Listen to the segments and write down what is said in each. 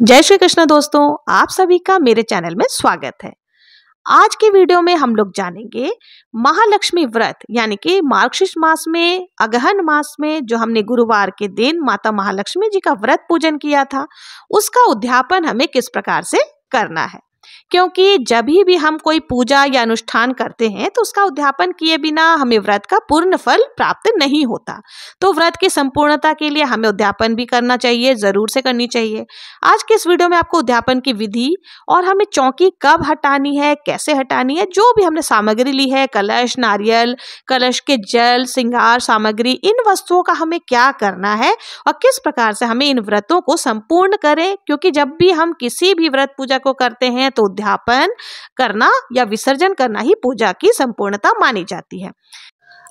जय श्री कृष्ण दोस्तों, आप सभी का मेरे चैनल में स्वागत है। आज की वीडियो में हम लोग जानेंगे महालक्ष्मी व्रत यानी कि मार्गशीर्ष मास में अगहन मास में जो हमने गुरुवार के दिन माता महालक्ष्मी जी का व्रत पूजन किया था, उसका उद्यापन हमें किस प्रकार से करना है। क्योंकि जब भी हम कोई पूजा या अनुष्ठान करते हैं तो उसका उद्यापन किए बिना हमें व्रत का पूर्ण फल प्राप्त नहीं होता। तो व्रत की संपूर्णता के लिए हमें उद्यापन भी करना चाहिए, जरूर से करनी चाहिए। आज के इस वीडियो में आपको उद्यापन की विधि और हमें चौकी कब हटानी है, कैसे हटानी है, जो भी हमने सामग्री ली है, कलश, नारियल, कलश के जल, श्रृंगार सामग्री, इन वस्तुओं का हमें क्या करना है और किस प्रकार से हमें इन व्रतों को संपूर्ण करें। क्योंकि जब भी हम किसी भी व्रत पूजा को करते हैं तो उद्यापन करना या विसर्जन करना ही पूजा की संपूर्णता मानी जाती है।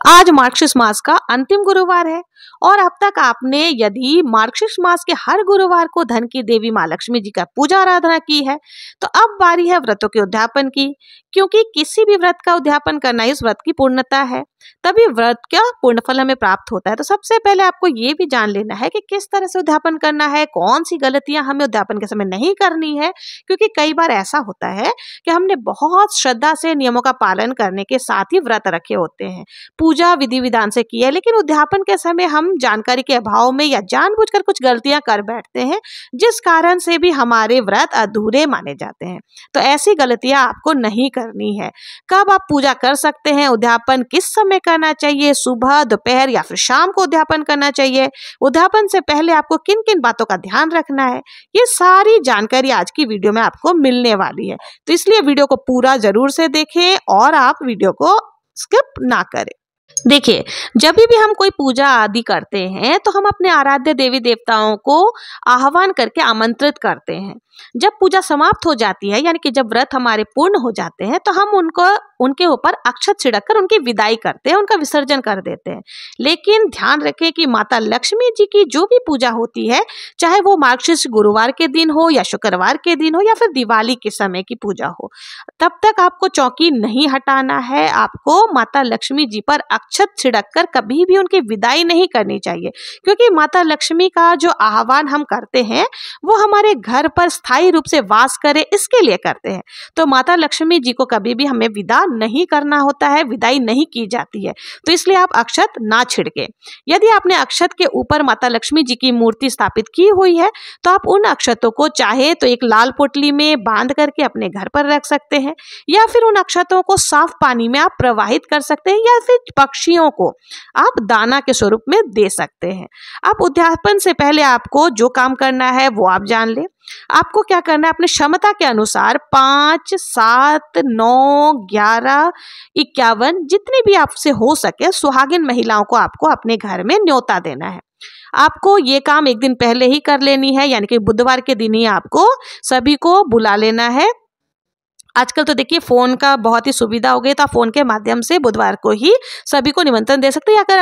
आज मार्गशीर्ष मास का अंतिम गुरुवार है और अब तक आपने यदि मार्गशीर्ष मास के हर गुरुवार को धन की देवी माँ लक्ष्मी जी का पूजा आराधना की है तो अब बारी है व्रतों के उद्यापन की। क्योंकि किसी भी व्रत का उद्यापन करना इस व्रत की पूर्णता है, तभी व्रत का पूर्ण फल हमें प्राप्त होता है। तो सबसे पहले आपको ये भी जान लेना है कि किस तरह से उद्यापन करना है, कौन सी गलतियां हमें उद्यापन के समय नहीं करनी है। क्योंकि कई बार ऐसा होता है कि हमने बहुत श्रद्धा से नियमों का पालन करने के साथ ही व्रत रखे होते हैं, पूजा विधि विधान से की है, लेकिन उद्यापन के समय हम जानकारी के अभाव में या जानबूझकर कुछ गलतियां कर बैठते हैं, जिस कारण से भी हमारे व्रत अधूरे माने जाते हैं। तो ऐसी गलतियां आपको नहीं करनी है। कब आप पूजा कर सकते हैं, उद्यापन किस समय करना चाहिए, सुबह, दोपहर या फिर शाम को उद्यापन करना चाहिए, उद्यापन से पहले आपको किन किन बातों का ध्यान रखना है, ये सारी जानकारी आज की वीडियो में आपको मिलने वाली है। तो इसलिए वीडियो को पूरा जरूर से देखें और आप वीडियो को स्किप ना करें। देखिए, जब भी हम कोई पूजा आदि करते हैं तो हम अपने आराध्य देवी देवताओं को आह्वान करके आमंत्रित करते हैं। जब पूजा समाप्त हो जाती है यानी कि जब व्रत हमारे पूर्ण हो जाते हैं तो हम उनके ऊपर अक्षत छिड़क कर उनकी विदाई करते हैं, उनका विसर्जन कर देते हैं। लेकिन ध्यान रखें कि माता लक्ष्मी जी की जो भी पूजा होती है, चाहे वो मार्गशीर्ष गुरुवार के दिन हो या शुक्रवार के दिन हो या फिर दिवाली के समय की पूजा हो, तब तक आपको चौकी नहीं हटाना है। आपको माता लक्ष्मी जी पर अक्षत छिड़क कर कभी भी उनकी विदाई नहीं करनी चाहिए। क्योंकि माता लक्ष्मी का जो आह्वान हम करते हैं वो हमारे घर पर स्थायी रूप से वास करे, इसके लिए करते हैं। तो माता लक्ष्मी जी को कभी भी हमें विदा नहीं करना होता है, विदाई नहीं की जाती है। तो इसलिए आप अक्षत ना छिड़के। यदि आपने अक्षत के ऊपर माता लक्ष्मी जी की मूर्ति स्थापित की हुई है तो आप उन अक्षतों को चाहे तो एक लाल पोटली में बांध करके अपने घर पर रख सकते हैं, या फिर उन अक्षतों को साफ पानी में आप प्रवाहित कर सकते हैं, या फिर पक्षियों को आप दाना के स्वरूप में दे सकते हैं। अब उद्यापन से पहले आपको जो काम करना है वो आप जान ले। आपको क्या करना है, अपनी क्षमता के अनुसार 5, 7, 9, 11, 51 जितनी भी आपसे हो सके सुहागिन महिलाओं को आपको अपने घर में न्योता देना है। आपको ये काम एक दिन पहले ही कर लेनी है, यानी कि बुधवार के दिन ही आपको सभी को बुला लेना है। आजकल तो देखिए फोन का बहुत ही सुविधा हो गई, तो आप फोन के माध्यम से बुधवार को ही सभी को निमंत्रण दे सकते हैं। अगर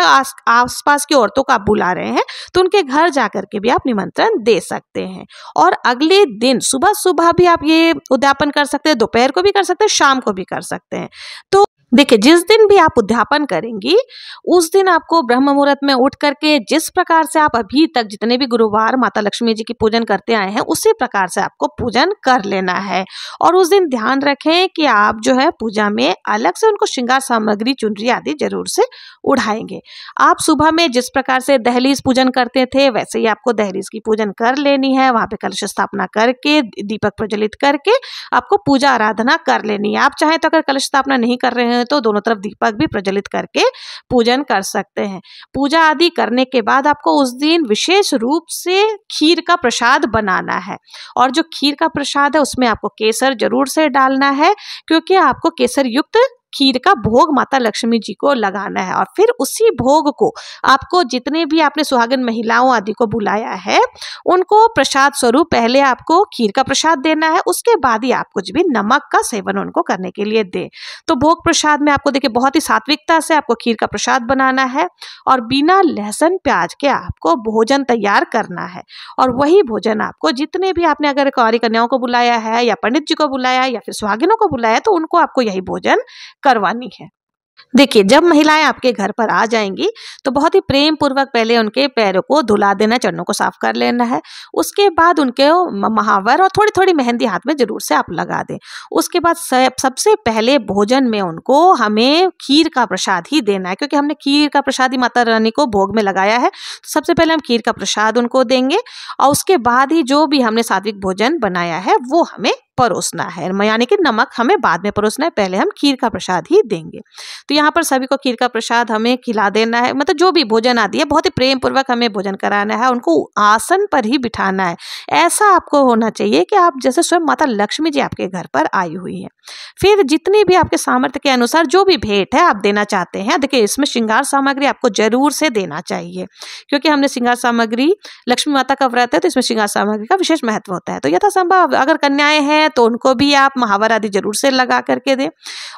आसपास की औरतों को आप बुला रहे हैं तो उनके घर जाकर के भी आप निमंत्रण दे सकते हैं। और अगले दिन सुबह सुबह भी आप ये उद्यापन कर सकते हैं, दोपहर को भी कर सकते हैं, शाम को भी कर सकते हैं। तो देखिए, जिस दिन भी आप उद्यापन करेंगी उस दिन आपको ब्रह्म मुहूर्त में उठ करके जिस प्रकार से आप अभी तक जितने भी गुरुवार माता लक्ष्मी जी की पूजन करते आए हैं उसी प्रकार से आपको पूजन कर लेना है। और उस दिन ध्यान रखें कि आप जो है पूजा में अलग से उनको श्रृंगार सामग्री, चुनरी आदि जरूर से उड़ाएंगे। आप सुबह में जिस प्रकार से दहलीज पूजन करते थे वैसे ही आपको दहलीज की पूजन कर लेनी है। वहां पे कलश स्थापना करके, दीपक प्रज्वलित करके आपको पूजा आराधना कर लेनी है। आप चाहें तो अगर कलश स्थापना नहीं कर रहे हैं तो दोनों तरफ दीपक भी प्रज्वलित करके पूजन कर सकते हैं। पूजा आदि करने के बाद आपको उस दिन विशेष रूप से खीर का प्रसाद बनाना है। और जो खीर का प्रसाद है उसमें आपको केसर जरूर से डालना है, क्योंकि आपको केसर युक्त खीर का भोग माता लक्ष्मी जी को लगाना है। और फिर उसी भोग को आपको जितने भी आपने सुहागिन महिलाओं आदि को बुलाया है उनको प्रसाद स्वरूप पहले आपको खीर का प्रसाद देना है, उसके बाद ही आप कुछ भी नमक का सेवन उनको करने के लिए दें। तो भोग प्रसाद में आपको देखिए बहुत ही सात्विकता से आपको खीर का प्रसाद बनाना है और बिना लहसुन प्याज के आपको भोजन तैयार करना है। और वही भोजन आपको जितने भी आपने अगर कुंवारी कन्याओं को बुलाया है या पंडित जी को बुलाया या फिर सुहागिनों को बुलाया तो उनको आपको यही भोजन करवानी है। देखिए, जब महिलाएं आपके घर पर आ जाएंगी तो बहुत ही प्रेम पूर्वक पहले उनके पैरों को धुला देना, चरणों को साफ कर लेना है। उसके बाद उनके महावर और थोड़ी थोड़ी मेहंदी हाथ में जरूर से आप लगा दें। उसके बाद सबसे पहले भोजन में उनको हमें खीर का प्रसाद ही देना है, क्योंकि हमने खीर का प्रसाद ही माता रानी को भोग में लगाया है। तो सबसे पहले हम खीर का प्रसाद उनको देंगे और उसके बाद ही जो भी हमने सात्विक भोजन बनाया है वो हमें परोसना है, यानी कि नमक हमें बाद में परोसना है, पहले हम खीर का प्रसाद ही देंगे। तो यहाँ पर सभी को खीर का प्रसाद हमें खिला देना है, मतलब जो भी भोजन आदि है बहुत ही प्रेम पूर्वक हमें भोजन कराना है, उनको आसन पर ही बिठाना है। ऐसा आपको होना चाहिए कि आप जैसे स्वयं माता लक्ष्मी जी आपके घर पर आई हुई हैं। फिर जितनी भी आपके सामर्थ्य के अनुसार जो भी भेंट है आप देना चाहते हैं, देखिए इसमें श्रृंगार सामग्री आपको जरूर से देना चाहिए, क्योंकि हमने श्रृंगार सामग्री, लक्ष्मी माता का व्रत है तो इसमें श्रृंगार सामग्री का विशेष महत्व होता है। तो यथासंभव अगर कन्याएं हैं तो उनको भी आप महावर आदि जरूर से लगा करके दें,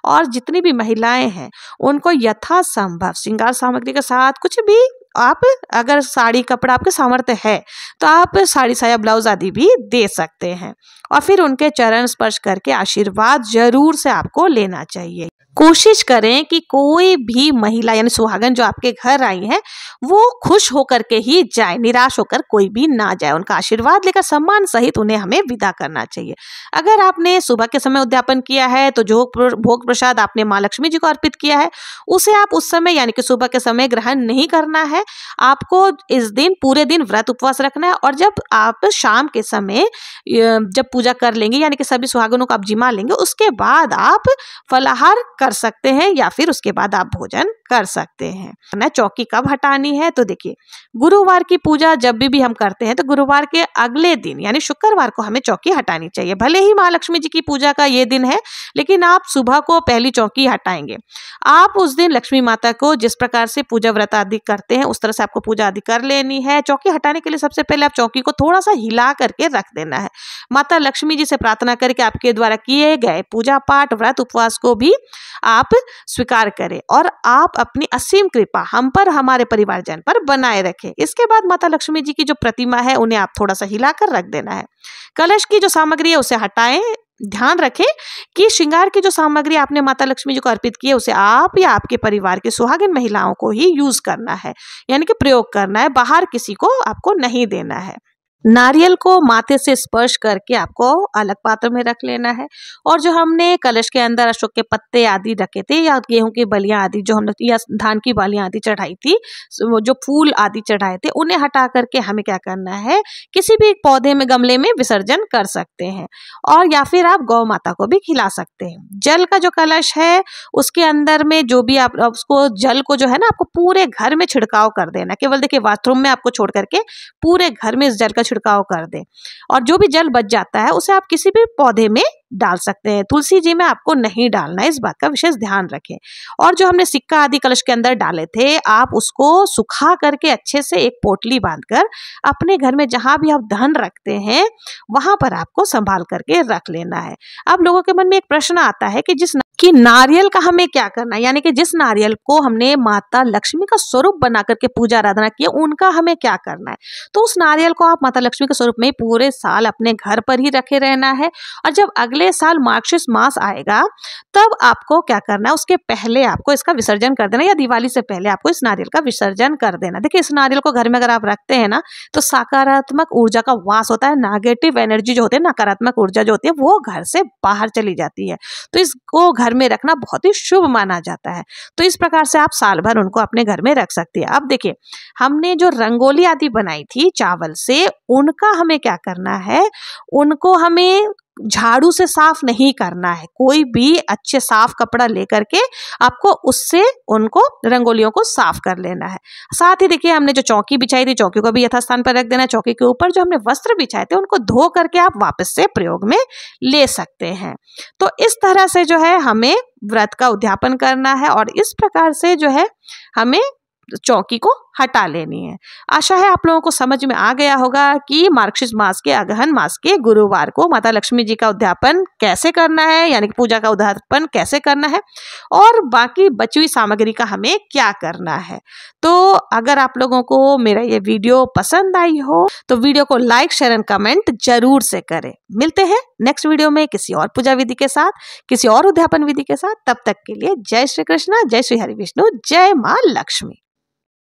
और जितनी भी महिलाएं हैं उनको यथासंभव श्रृंगार सामग्री के साथ कुछ भी आप, अगर साड़ी कपड़ा आपके सामर्थ्य है तो आप साड़ी साया ब्लाउज आदि भी दे सकते हैं। और फिर उनके चरण स्पर्श करके आशीर्वाद जरूर से आपको लेना चाहिए। कोशिश करें कि कोई भी महिला यानी सुहागन जो आपके घर आई है वो खुश होकर के ही जाए, निराश होकर कोई भी ना जाए। उनका आशीर्वाद लेकर सम्मान सहित उन्हें हमें विदा करना चाहिए। अगर आपने सुबह के समय उद्यापन किया है तो जो भोग प्रसाद आपने माँ लक्ष्मी जी को अर्पित किया है उसे आप उस समय यानी कि सुबह के समय ग्रहण नहीं करना है। आपको इस दिन पूरे दिन व्रत उपवास रखना है, और जब आप शाम के समय जब पूजा कर लेंगे यानी कि सभी सुहागनों को आप जिमा लेंगे, उसके बाद आप फलाहार कर सकते हैं या फिर उसके बाद आप भोजन कर सकते हैं। ना चौकी कब हटानी है, तो देखिए गुरुवार की पूजा जब भी हम करते हैं तो गुरुवार के अगले दिन यानी शुक्रवार को हमें चौकी हटानी चाहिए। भले ही महालक्ष्मी जी की पूजा का ये दिन है, लेकिन आप सुबह को पहली चौकी हटाएंगे। आप उस दिन लक्ष्मी माता को जिस प्रकार से पूजा व्रत आदि करते हैं उस तरह से आपको पूजा आदि कर लेनी है। चौकी हटाने के लिए सबसे पहले आप चौकी को थोड़ा सा हिला करके रख देना है। माता लक्ष्मी जी से प्रार्थना करके आपके द्वारा किए गए पूजा पाठ व्रत उपवास को भी आप स्वीकार करें और आप अपनी असीम कृपा हम पर, हमारे परिवारजन पर बनाए रखें। इसके बाद माता लक्ष्मी जी की जो प्रतिमा है उन्हें आप थोड़ा सा हिलाकर रख देना है। कलश की जो सामग्री है उसे हटाएं। ध्यान रखें कि श्रृंगार की जो सामग्री आपने माता लक्ष्मी जी को अर्पित की है उसे आप या आपके परिवार के सुहागिन महिलाओं को ही यूज करना है, यानी कि प्रयोग करना है, बाहर किसी को आपको नहीं देना है। नारियल को माथे से स्पर्श करके आपको अलग पात्र में रख लेना है, और जो हमने कलश के अंदर अशोक के पत्ते आदि रखे थे या गेहूं की बलियां आदि जो हमने या धान की बलियां आदि चढ़ाई थी, जो फूल आदि चढ़ाए थे उन्हें हटा करके हमें क्या करना है, किसी भी पौधे में गमले में विसर्जन कर सकते हैं, और या फिर आप गौ माता को भी खिला सकते हैं। जल का जो कलश है उसके अंदर में जो भी आप उसको जल को जो है ना आपको पूरे घर में छिड़काव कर देना। केवल देखिए बाथरूम में आपको छोड़ करके पूरे घर में इस जल का छिड़काव कर दें, और जो भी जल बच जाता है उसे आप किसी भी पौधे में डाल सकते हैं। तुलसी जी में आपको नहीं डालना है, इस बात का विशेष ध्यान रखें। और जो हमने सिक्का आदि कलश के अंदर डाले थे आप उसको सुखा करके अच्छे से एक पोटली बांधकर अपने घर में जहां भी आप धन रखते हैं वहां पर आपको संभाल करके रख लेना है। अब लोगों के मन में एक प्रश्न आता है कि नारियल का हमें क्या करना है, यानी कि जिस नारियल को हमने माता लक्ष्मी का स्वरूप बना करके पूजा आराधना की उनका हमें क्या करना है। तो उस नारियल को आप माता लक्ष्मी के स्वरूप में पूरे साल अपने घर पर ही रखे रहना है, और जब अगले साल मार्गशीर्ष मास आएगा तब आपको क्या करना है, उसके पहले आपको इसका विसर्जन कर देना, या दिवाली से पहले आपको इस नारियल का विसर्जन कर देना। देखिए इस नारियल को घर में अगर आप रखते हैं ना तो सकारात्मक ऊर्जा का वास होता है, नेगेटिव एनर्जी जो होती है, नकारात्मक ऊर्जा जो होती है वो घर से बाहर चली जाती है। तो इसको घर में रखना बहुत ही शुभ माना जाता है। तो इस प्रकार से आप साल भर उनको अपने घर में रख सकती है। अब देखिए हमने जो रंगोली आदि बनाई थी चावल से, उनका हमें क्या करना है, उनको हमें झाड़ू से साफ नहीं करना है। कोई भी अच्छे साफ कपड़ा लेकर के आपको उससे उनको रंगोलियों को साफ कर लेना है। साथ ही देखिए हमने जो चौकी बिछाई थी चौकी को भी यथास्थान पर रख देना है। चौकी के ऊपर जो हमने वस्त्र बिछाए थे उनको धो करके आप वापस से प्रयोग में ले सकते हैं। तो इस तरह से जो है हमें व्रत का उद्यापन करना है, और इस प्रकार से जो है हमें चौकी को हटा लेनी है। आशा है आप लोगों को समझ में आ गया होगा कि मार्गशीर्ष मास के अगहन मास के गुरुवार को माता लक्ष्मी जी का उद्यापन कैसे करना है, यानी कि पूजा का उद्यापन कैसे करना है और बाकी बची हुई सामग्री का हमें क्या करना है। तो अगर आप लोगों को मेरा ये वीडियो पसंद आई हो तो वीडियो को लाइक, शेयर एंड कमेंट जरूर से करें। मिलते हैं नेक्स्ट वीडियो में किसी और पूजा विधि के साथ, किसी और उद्यापन विधि के साथ। तब तक के लिए जय श्री कृष्णा, जय श्री हरि विष्णु, जय मां लक्ष्मी।